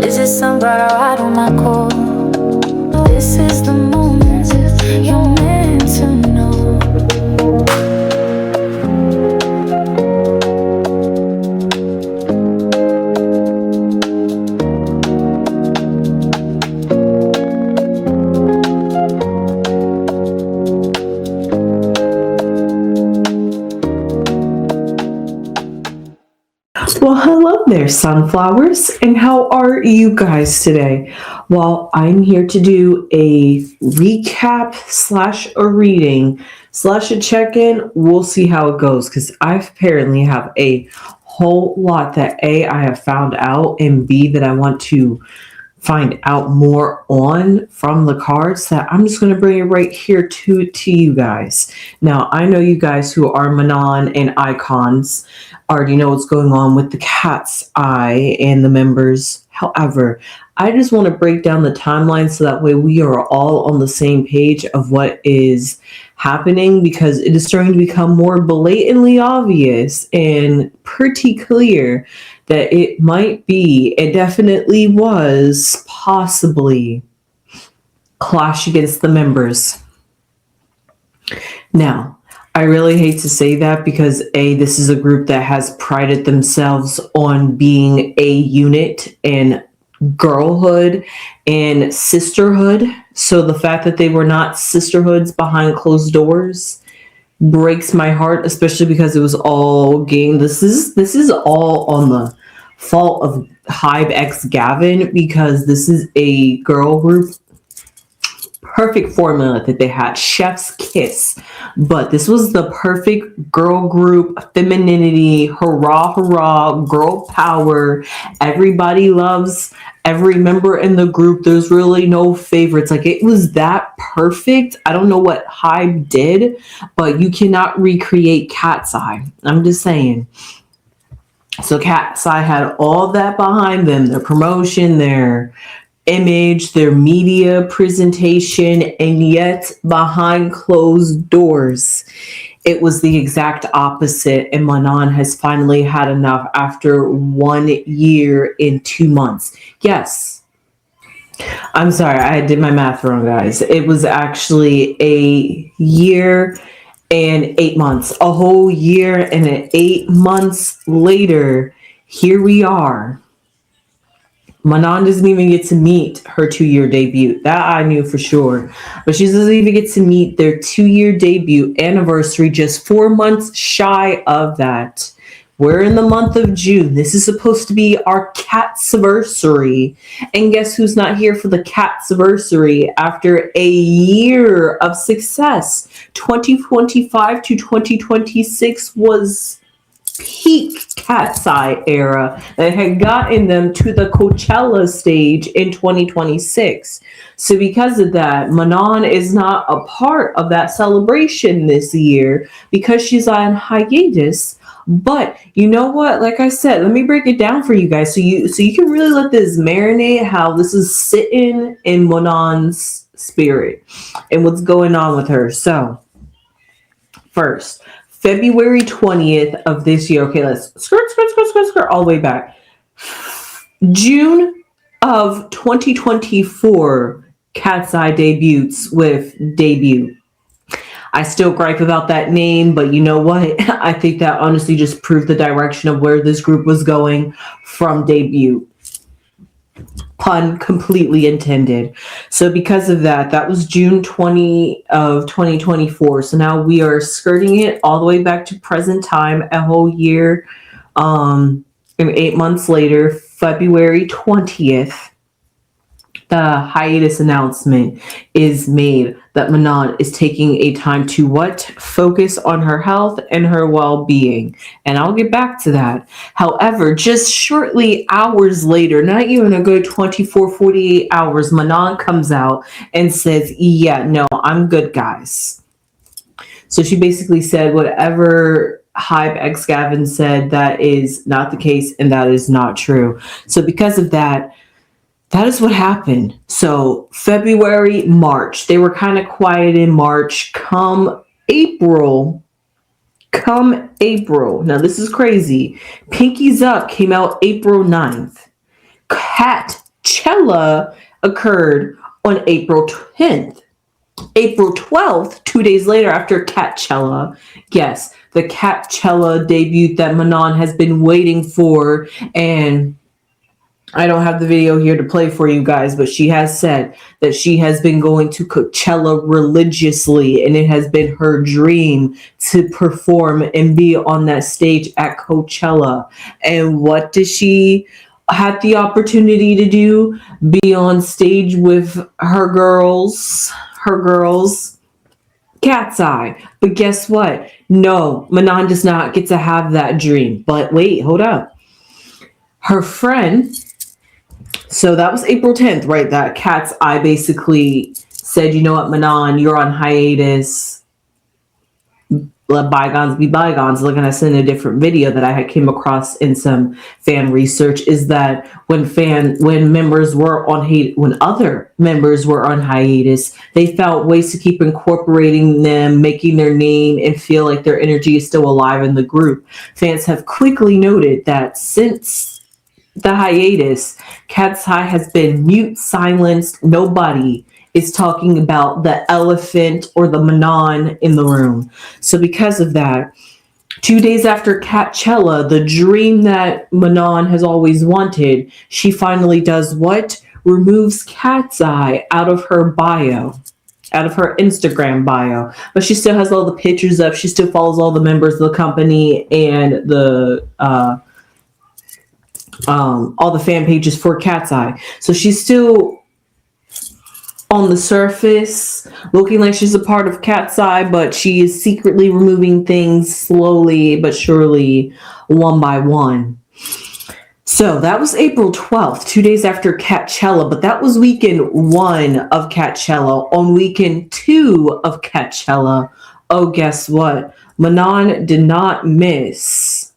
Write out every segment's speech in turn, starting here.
Is it somebody right on my call? This is the moment you're meant to know. Well, hello there, sunflowers, and how are you guys today? Well, I'm here to do a recap slash a reading slash a check-in. We'll see how it goes because I apparently have a whole lot that A, I have found out, and B, that I want to find out more on from the cards that I'm just going to bring it right here to you guys. Now, I know you guys who are Manon and Icons already know what's going on with the Katseye and the members. However, I just want to break down the timeline so that way we are all on the same page of what is happening, because it is starting to become more blatantly obvious and pretty clear that it might be, it definitely was, possibly clash against the members. Now, I really hate to say that because A, this is a group that has prided themselves on being a unit and girlhood and sisterhood. So the fact that they were not sisterhoods behind closed doors breaks my heart, especially because it was all game. This is all on the fault of Hybe X Gavin, because this is a girl group. Perfect formula that they had, chef's kiss, but this was the perfect girl group, femininity, hurrah hurrah, girl power. Everybody loves every member in the group. There's really no favorites. Like, it was that perfect. I don't know what Hybe did, but you cannot recreate Katseye. I'm just saying. So Katseye had all that behind them, their promotion, their image, their media presentation, and yet behind closed doors, it was the exact opposite. And Manon has finally had enough after 1 year and 2 months. Yes. I'm sorry, I did my math wrong, guys. It was actually a year and 8 months. A whole year and 8 months later, here we are. Manon doesn't even get to meet her 2-year debut. That I knew for sure. But she doesn't even get to meet their 2-year debut anniversary, just 4 months shy of that. We're in the month of June. This is supposed to be our Catsversary. And guess who's not here for the Catsversary after a year of success? 2025 to 2026 was peak Katseye era that had gotten them to the Coachella stage in 2026. So because of that, Manon is not a part of that celebration this year because she's on hiatus. But you know what? Like I said, let me break it down for you guys so you can really let this marinate, how this is sitting in Manon's spirit and what's going on with her. So first, February 20th of this year. Okay, let's skirt all the way back. June of 2024, Katseye debuts with Debut. I still gripe about that name, but you know what? I think that honestly just proved the direction of where this group was going from Debut. Pun completely intended. So because of that, that was June 20 of 2024. So now we are skirting it all the way back to present time, a whole year, and 8 months later, February 20th, the hiatus announcement is made that Manon is taking a time to what? Focus on her health and her well-being. And I'll get back to that. However, just shortly hours later, not even a good 24, 48 hours, Manon comes out and says, yeah, no, I'm good, guys. So she basically said whatever Hybe X Gavin said, that is not the case and that is not true. So because of that, that is what happened. So February, March, they were kind of quiet in March. Come April, now this is crazy. Pinkies Up came out April 9th. Coachella occurred on April 10th. April 12th, 2 days later after Catchella. Yes, the Catchella debut that Manon has been waiting for. And I don't have the video here to play for you guys, but she has said that she has been going to Coachella religiously, and it has been her dream to perform and be on that stage at Coachella. And what does she had the opportunity to do? Be on stage with her girls, Katseye. But guess what? No, Manon does not get to have that dream. But wait, hold up. Her friend, so that was April 10th, right? That Katseye basically said, you know what, Manon, you're on hiatus. Let bygones be bygones. Like, and I sent a different video that I had came across in some fan research, is that when other members were on hiatus, they found ways to keep incorporating them, making their name, and feel like their energy is still alive in the group. Fans have quickly noted that since the hiatus, Katseye has been mute, silenced. Nobody is talking about the elephant or the Manon in the room. So because of that, 2 days after Catchella, the dream that Manon has always wanted, she finally does what? Removes Katseye out of her bio, out of her Instagram bio. But she still has all the pictures up. She still follows all the members of the company and the all the fan pages for Katseye. So she's still on the surface looking like she's a part of Katseye, but she is secretly removing things slowly but surely, one by one. So that was April 12th, 2 days after Catchella, but that was weekend 1 of Catchella. On weekend 2 of Catchella, oh, guess what? Manon did not miss.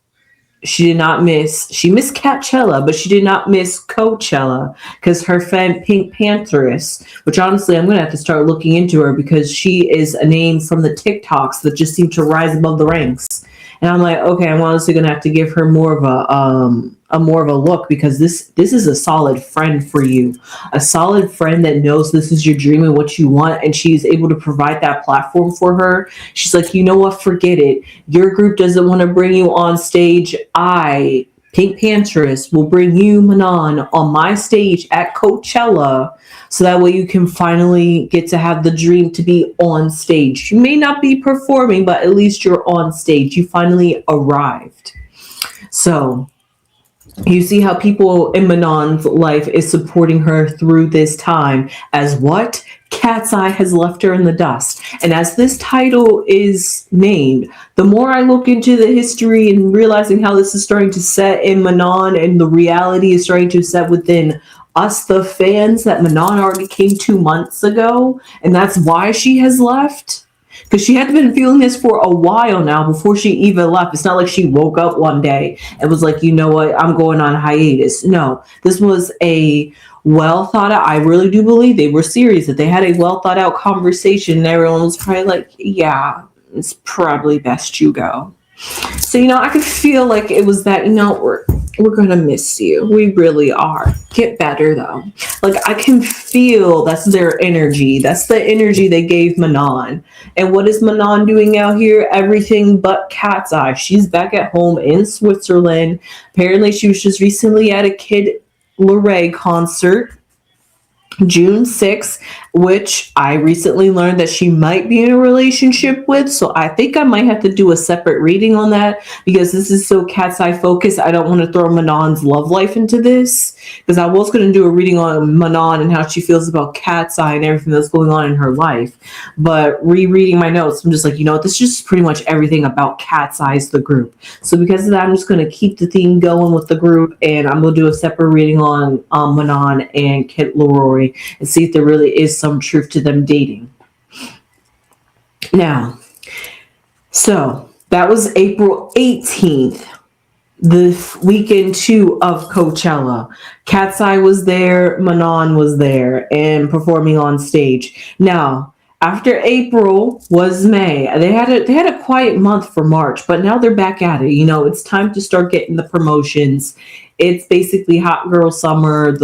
She missed Catchella, but she did not miss Coachella, because her friend Pink Pantheress, which honestly I'm going to have to start looking into her, because she is a name from the TikToks that just seem to rise above the ranks. And I'm like, okay, I'm honestly going to have to give her more of a look, because this is a solid friend for you, a solid friend that knows this is your dream and what you want, and she's able to provide that platform for her. She's like, you know what, forget it. Your group doesn't want to bring you on stage. I, Pink Pantheress, will bring you, Manon, on my stage at Coachella, so that way you can finally get to have the dream to be on stage. You may not be performing, but at least you're on stage. You finally arrived. So you see how people in Manon's life is supporting her through this time, as what? Katseye has left her in the dust. And as this title is named, the more I look into the history and realizing how this is starting to set in Manon, and the reality is starting to set within us, the fans, that Manon already came 2 months ago, and that's why she has left. Because she had been feeling this for a while now before she even left. It's not like she woke up one day and was like, you know what, I'm going on hiatus. No, this was a well thought out. I really do believe they were serious, that they had a well thought out conversation, and everyone was probably like, yeah, it's probably best you go. So, I could feel like it was that, we're going to miss you. We really are. Get better, though. Like, I can feel that's their energy. That's the energy they gave Manon. And what is Manon doing out here? Everything but Katseye. She's back at home in Switzerland. Apparently, she was just recently at a Kid Laroi concert, June 6th, which I recently learned that she might be in a relationship with. So I think I might have to do a separate reading on that, because this is so Katseye focused. I don't want to throw Manon's love life into this, because I was going to do a reading on Manon and how she feels about Katseye and everything that's going on in her life. But rereading my notes, I'm just like, this is just pretty much everything about Katseye's the group. So because of that, I'm just going to keep the theme going with the group, and I'm going to do a separate reading on Manon and Kit Laroi, and see if there really is some truth to them dating. Now, so that was April 18th, the weekend 2 of Coachella. Katseye was there, Manon was there, and performing on stage. Now, After April was May. They had a quiet month for March, but now they're back at it. It's time to start getting the promotions. It's basically hot girl summer.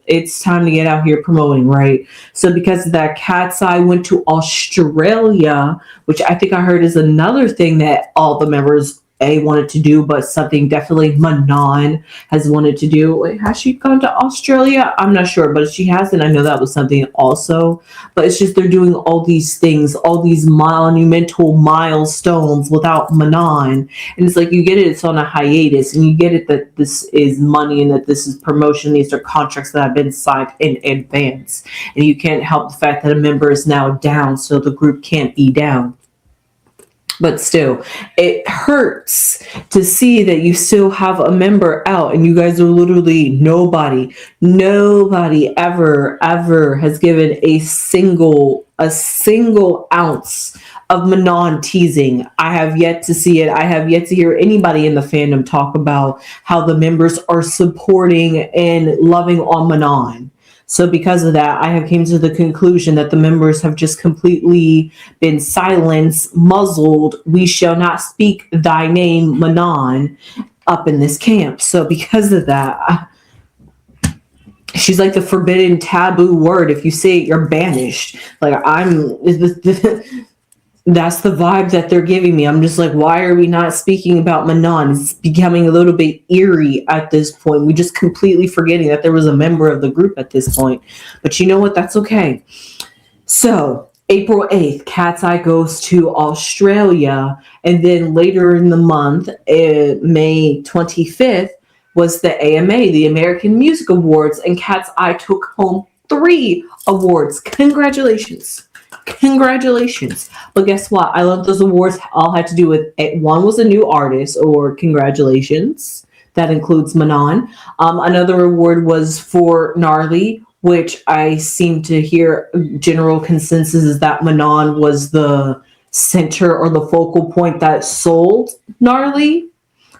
It's time to get out here promoting, right? So because of that, Katseye went to Australia, which I think I heard is another thing that all the members wanted to do, but something definitely Manon has wanted to do. Wait, has she gone to Australia? I'm not sure, but if she hasn't, I know that was something also. But it's just they're doing all these things, all these monumental milestones without Manon. And it's like you get it, it's on a hiatus, and you get it that this is money and that this is promotion. These are contracts that have been signed in advance. And you can't help the fact that a member is now down, so the group can't be down. But still, it hurts to see that you still have a member out and you guys are literally nobody ever has given a single ounce of Manon teasing. I have yet to see it. I have yet to hear anybody in the fandom talk about how the members are supporting and loving on Manon. So because of that, I have came to the conclusion that the members have just completely been silenced, muzzled. We shall not speak thy name, Manon, up in this camp. So because of that, she's like the forbidden taboo word. If you say it, you're banished. Like that's the vibe that they're giving me. I'm just like, why are we not speaking about Manon? It's becoming a little bit eerie at this point. We just completely forgetting that there was a member of the group at this point. But you know what? That's okay. So April 8th, Katseye goes to Australia. And then later in the month, May 25th, was the AMA, the American Music Awards. And Katseye took home 3 awards. Congratulations. But guess what? I love those awards all had to do with it. One was a new artist, or congratulations. That includes Manon. Another award was for Gnarly, which I seem to hear general consensus is that Manon was the center or the focal point that sold Gnarly.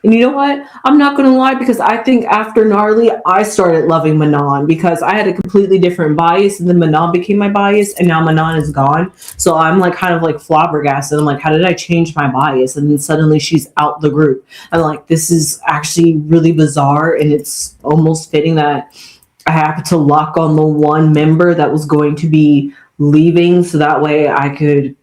And you know what? I'm not going to lie, because I think after Gnarly, I started loving Manon because I had a completely different bias, and then Manon became my bias, and now Manon is gone. So I'm like kind of like flabbergasted. I'm like, how did I change my bias? And then suddenly she's out the group. I'm like, this is actually really bizarre, and it's almost fitting that I happened to lock on the one member that was going to be leaving, so that way I could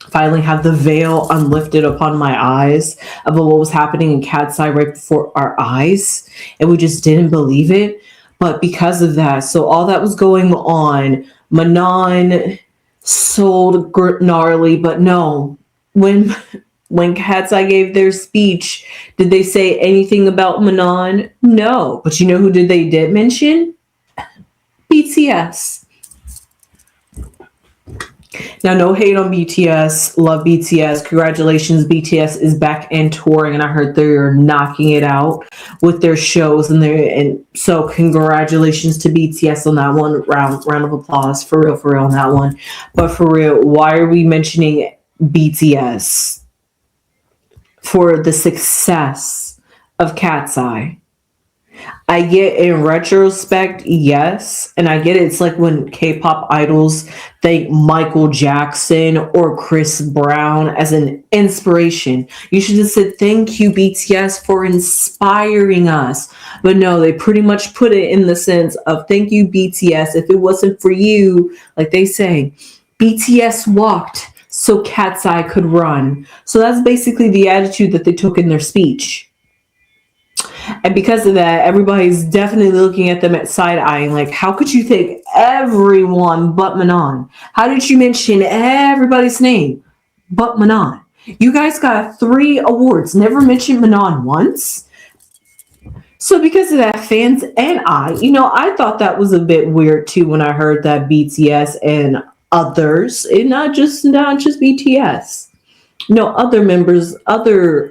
finally have the veil unlifted upon my eyes of what was happening in Katseye right before our eyes, and we just didn't believe it. But because of that, so all that was going on, Manon sold Gnarly, but no, when Katseye gave their speech, did they say anything about Manon? No. But you know who they did mention? BTS. Now, no hate on BTS. Love BTS. Congratulations, BTS is back and touring, and I heard they're knocking it out with their shows, and so congratulations to BTS on that one. Round of applause for real on that one. But for real, why are we mentioning BTS for the success of Katseye? I get in retrospect, yes, and I get it. It's like when K-pop idols thank Michael Jackson or Chris Brown as an inspiration. You should have said thank you, BTS, for inspiring us. But no, they pretty much put it in the sense of thank you, BTS. If it wasn't for you, like they say, BTS walked so Katseye could run. So that's basically the attitude that they took in their speech. And because of that, everybody's definitely looking at them at side-eyeing, like, how could you thank everyone but Manon? How did you mention everybody's name but Manon? You guys got 3 awards, never mentioned Manon once. So because of that, fans and I thought that was a bit weird too when I heard that BTS and others, and not just BTS. No, other members, other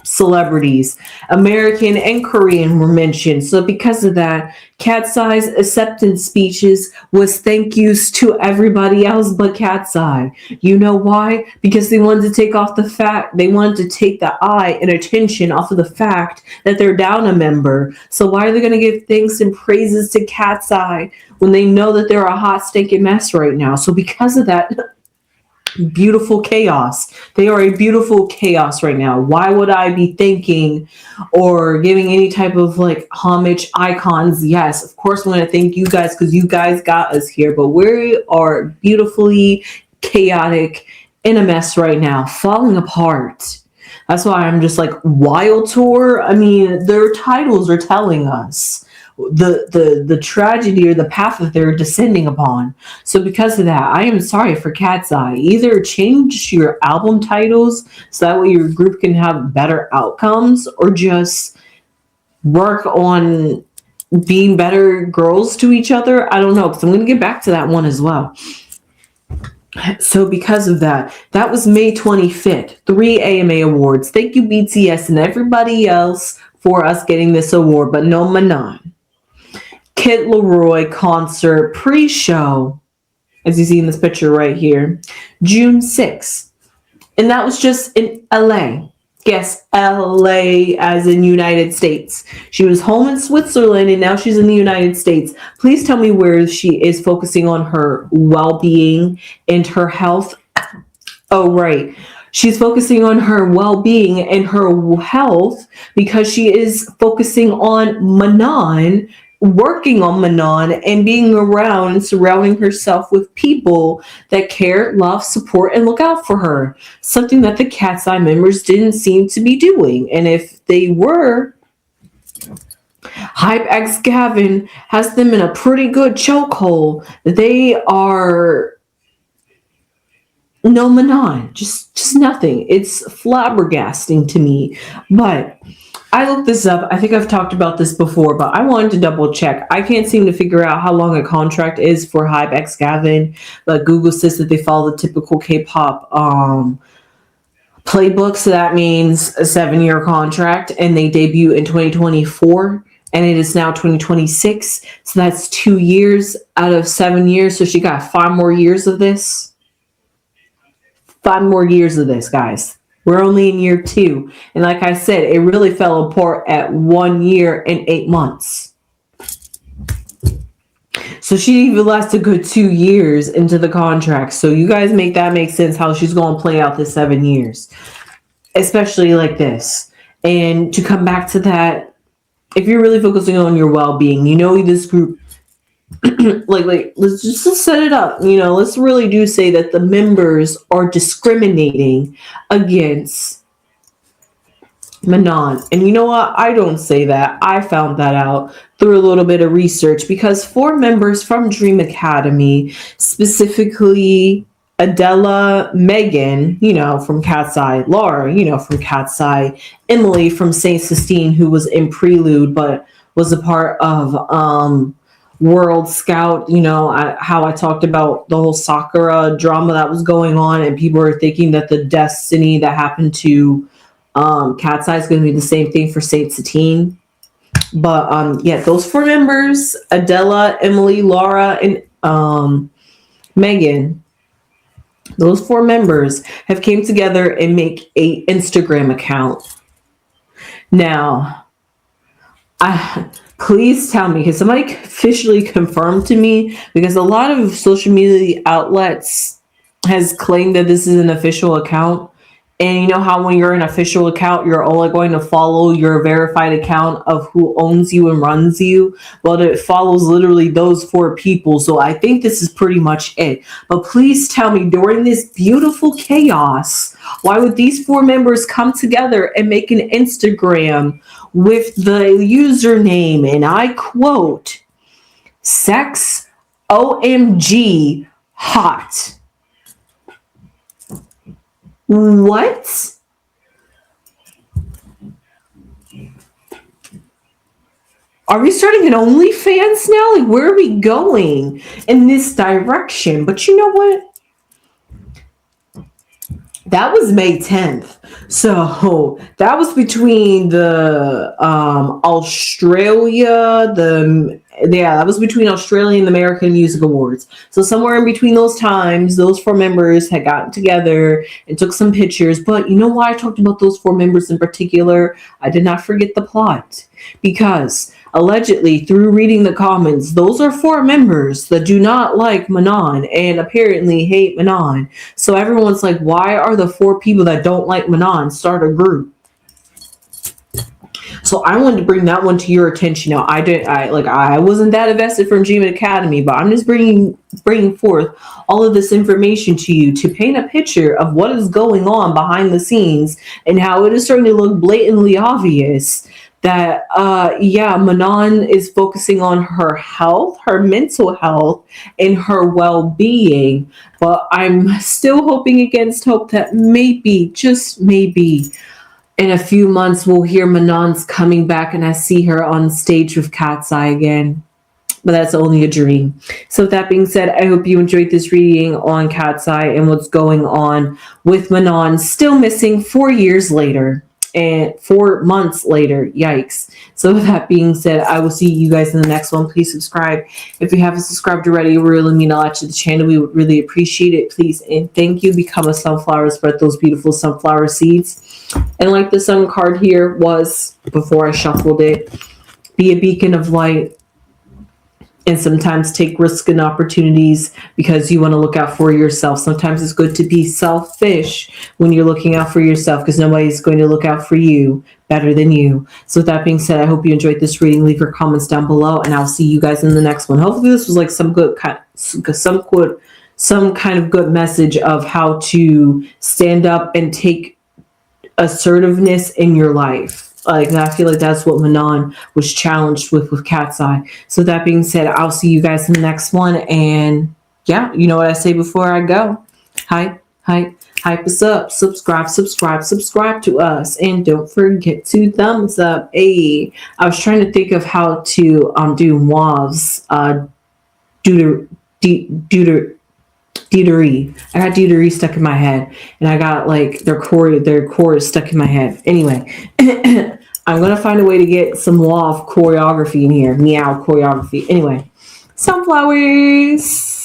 celebrities. American and Korean were mentioned. So because of that, Katseye's acceptance speeches was thank yous to everybody else but Katseye. You know why? Because they wanted to take the eye and attention off of the fact that they're down a member. So why are they going to give thanks and praises to Katseye when they know that they're a hot stinking mess right now? So because of that, beautiful chaos. They are a beautiful chaos right now. Why would I be thanking or giving any type of like homage icons? Yes, of course I'm going to thank you guys because you guys got us here, but we are beautifully chaotic in a mess right now, falling apart. That's why I'm just like, Wild Tour. I mean, their titles are telling us the tragedy or the path that they're descending upon. So because of that, I am sorry for Katseye. Either change your album titles so that way your group can have better outcomes, or just work on being better girls to each other. I don't know, because I'm going to get back to that one as well. So because of that, that was May 25th, 3 AMA Awards. Thank you, BTS and everybody else, for us getting this award, but no Manon. Kid Laroi concert pre-show, as you see in this picture right here, June 6th. And that was just in LA. Yes, LA as in United States. She was home in Switzerland and now she's in the United States. Please tell me where she is focusing on her well-being and her health. Oh, right. She's focusing on her well-being and her health because she is focusing on Manon, working on Manon, and being around and surrounding herself with people that care, love, support, and look out for her. Something that the Katseye members didn't seem to be doing. And if they were, Hype X Gavin has them in a pretty good chokehold. They are no Manon, just nothing. It's flabbergasting to me. But I looked this up. I think I've talked about this before, but I wanted to double check. I can't seem to figure out how long a contract is for Hype X Gavin, but Google says that they follow the typical K-pop playbook. So that means a 7-year contract, and they debut in 2024. And it is now 2026. So that's 2 years out of 7 years. So she got 5 more years of this. 5 more years of this, guys. We're only in year 2. And like I said, it really fell apart at 1 year and 8 months. So she even lasted a good 2 years into the contract. So you guys make sense how she's going to play out the 7 years. Especially like this. And to come back to that, if you're really focusing on your well-being, you know this group, like let's just set it up. You know, let's really do say that the members are discriminating against Manon. And you know what? I don't say that. I found that out through a little bit of research because 4 members from Dream Academy, specifically Adela, Megan, you know, from Katseye, Laura, you know, from Katseye, Emily from Saint Sistine, who was in Prelude but was a part of World Scout, you know, how I talked about the whole Sakura drama that was going on, and people are thinking that the destiny that happened to Katseye is going to be the same thing for Saint Satine. But yeah, those 4 members, Adela, Emily, Laura, and Megan, those 4 members have came together and make a Instagram account. Now, please tell me, can somebody officially confirm to me? Because a lot of social media outlets has claimed that this is an official account. And you know how when you're an official account, you're only going to follow your verified account of who owns you and runs you. Well, it follows literally those 4 people. So I think this is pretty much it. But please tell me, during this beautiful chaos, why would these 4 members come together and make an Instagram with the username, and I quote, sex OMG hot? What? Are we starting an OnlyFans now? Like, where are we going in this direction? But you know what? That was May 10th. So that was between the that was between Australia and the American Music Awards. So somewhere in between those times, those four members had gotten together and took some pictures. But you know why I talked about those four members in particular? I did not forget the plot, because allegedly, through reading the comments, those are four members that do not like Manon and apparently hate Manon. So everyone's like, why are the four people that don't like Manon start a group? So I wanted to bring that one to your attention. Now, I wasn't that invested from Judgement Academy, but I'm just bringing forth all of this information to you to paint a picture of what is going on behind the scenes and how it is starting to look blatantly obvious that Manon is focusing on her health, her mental health, and her well-being. But I'm still hoping against hope that maybe, just maybe, in a few months we'll hear Manon's coming back and I see her on stage with Katseye again. But that's only a dream. So with that being said, I hope you enjoyed this reading on Katseye and what's going on with Manon still missing 4 years later. And 4 months later, yikes. So with that being said, I will see you guys in the next one. Please subscribe. If you haven't subscribed already, it would really mean a lot to the channel. We would really appreciate it. Please and thank you. Become a sunflower. Spread those beautiful sunflower seeds. And like the sun card here was before I shuffled it, be a beacon of light. And sometimes take risks and opportunities because you want to look out for yourself. Sometimes it's good to be selfish when you're looking out for yourself because nobody's going to look out for you better than you. So with that being said, I hope you enjoyed this reading. Leave your comments down below and I'll see you guys in the next one. Hopefully this was like some kind of good message of how to stand up and take assertiveness in your life. Like, I feel like that's what Manon was challenged with Katseye. So that being said, I'll see you guys in the next one. And yeah, you know what I say before I go. Hype us up. Subscribe to us. And don't forget to thumbs up. Hey, I was trying to think of how to do Mauve's deutery. I got deutery stuck in my head, and I got like their chorus stuck in my head. Anyway, I'm gonna find a way to get some law of choreography in here. Meow choreography. Anyway, sunflowers.